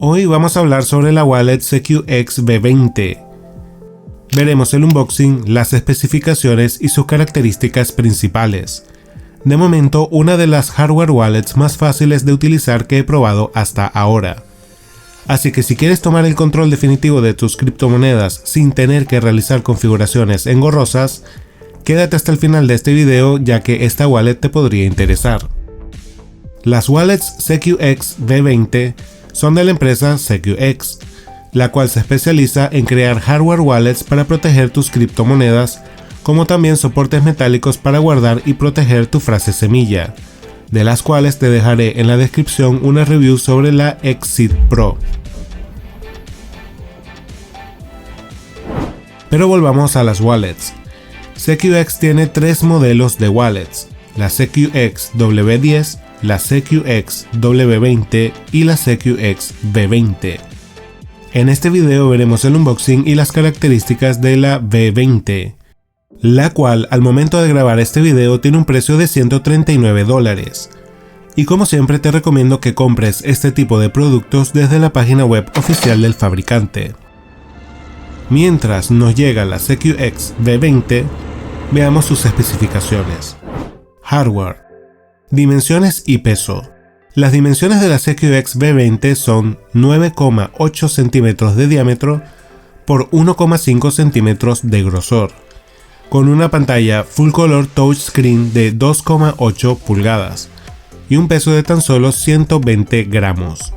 Hoy vamos a hablar sobre la wallet CQX V20. Veremos el unboxing, las especificaciones y sus características principales. De momento, una de las hardware wallets más fáciles de utilizar que he probado hasta ahora. Así que si quieres tomar el control definitivo de tus criptomonedas sin tener que realizar configuraciones engorrosas, quédate hasta el final de este video ya que esta wallet te podría interesar. Las wallets CQX V20 son de la empresa CQX, la cual se especializa en crear hardware wallets para proteger tus criptomonedas, como también soportes metálicos para guardar y proteger tu frase semilla, de las cuales te dejaré en la descripción una review sobre la Exit Pro. Pero volvamos a las wallets. CQX tiene tres modelos de wallets: la CQX W10, la CQX W20 y la CQX V20. En este video veremos el unboxing y las características de la V20, la cual al momento de grabar este video tiene un precio de $139. Y como siempre te recomiendo que compres este tipo de productos desde la página web oficial del fabricante. Mientras nos llega la CQX V20, veamos sus especificaciones. Hardware, dimensiones y peso. Las dimensiones de la CQX V20 son 9,8 centímetros de diámetro por 1,5 centímetros de grosor, con una pantalla Full Color Touchscreen de 2,8 pulgadas y un peso de tan solo 120 gramos.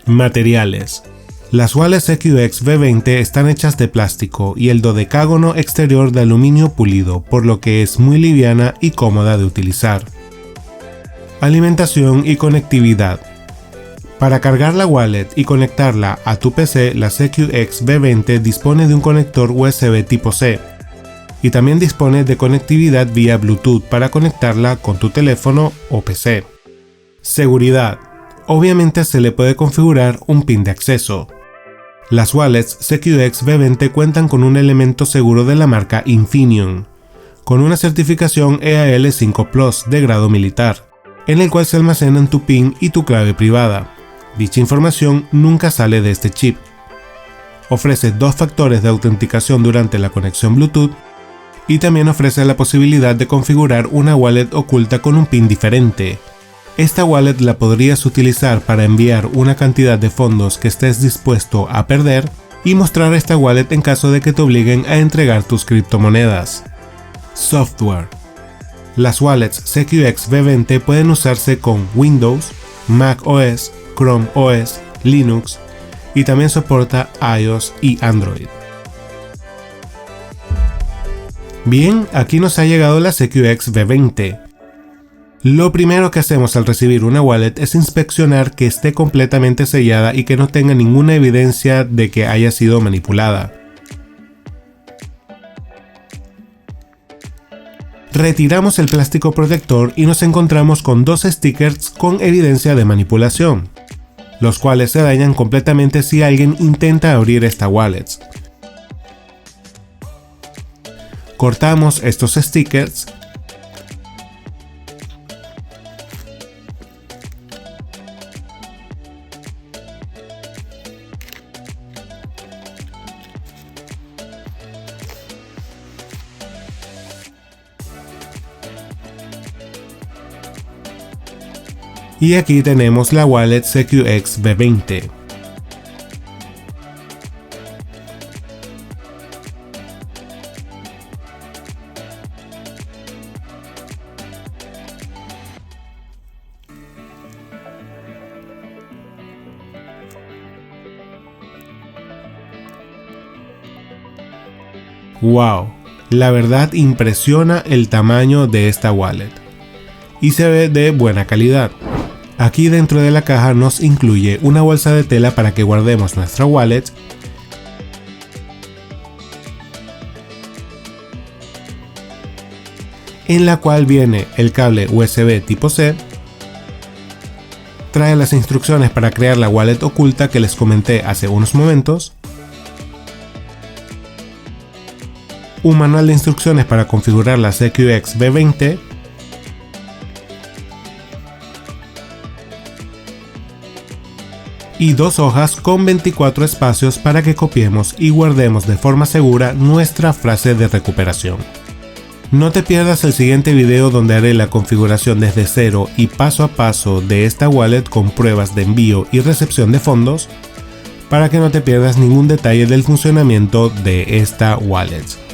Materiales. Las wallets CQX V20 están hechas de plástico y el dodecágono exterior de aluminio pulido, por lo que es muy liviana y cómoda de utilizar. Alimentación y conectividad. Para cargar la wallet y conectarla a tu PC, la CQX V20 dispone de un conector USB tipo C y también dispone de conectividad vía Bluetooth para conectarla con tu teléfono o PC. Seguridad. Obviamente se le puede configurar un PIN de acceso. Las wallets CQX V20 cuentan con un elemento seguro de la marca Infineon, con una certificación EAL5 Plus de grado militar, en el cual se almacenan tu PIN y tu clave privada. Dicha información nunca sale de este chip. Ofrece 2 factores de autenticación durante la conexión Bluetooth y también ofrece la posibilidad de configurar una wallet oculta con un PIN diferente. Esta wallet la podrías utilizar para enviar una cantidad de fondos que estés dispuesto a perder y mostrar esta wallet en caso de que te obliguen a entregar tus criptomonedas. Software. Las wallets CQX V20 pueden usarse con Windows, Mac OS, Chrome OS, Linux y también soporta iOS y Android. Bien, aquí nos ha llegado la CQX V20. Lo primero que hacemos al recibir una wallet es inspeccionar que esté completamente sellada y que no tenga ninguna evidencia de que haya sido manipulada. Retiramos el plástico protector y nos encontramos con 2 stickers con evidencia de manipulación, los cuales se dañan completamente si alguien intenta abrir esta wallet. Cortamos estos stickers y aquí tenemos la wallet CQX V20. Wow, la verdad impresiona el tamaño de esta wallet y se ve de buena calidad. Aquí dentro de la caja nos incluye una bolsa de tela para que guardemos nuestra wallet, en la cual viene el cable USB tipo C, trae las instrucciones para crear la wallet oculta que les comenté hace unos momentos, un manual de instrucciones para configurar la CQX V20, y 2 hojas con 24 espacios para que copiemos y guardemos de forma segura nuestra frase de recuperación. No te pierdas el siguiente video donde haré la configuración desde cero y paso a paso de esta wallet con pruebas de envío y recepción de fondos, para que no te pierdas ningún detalle del funcionamiento de esta wallet.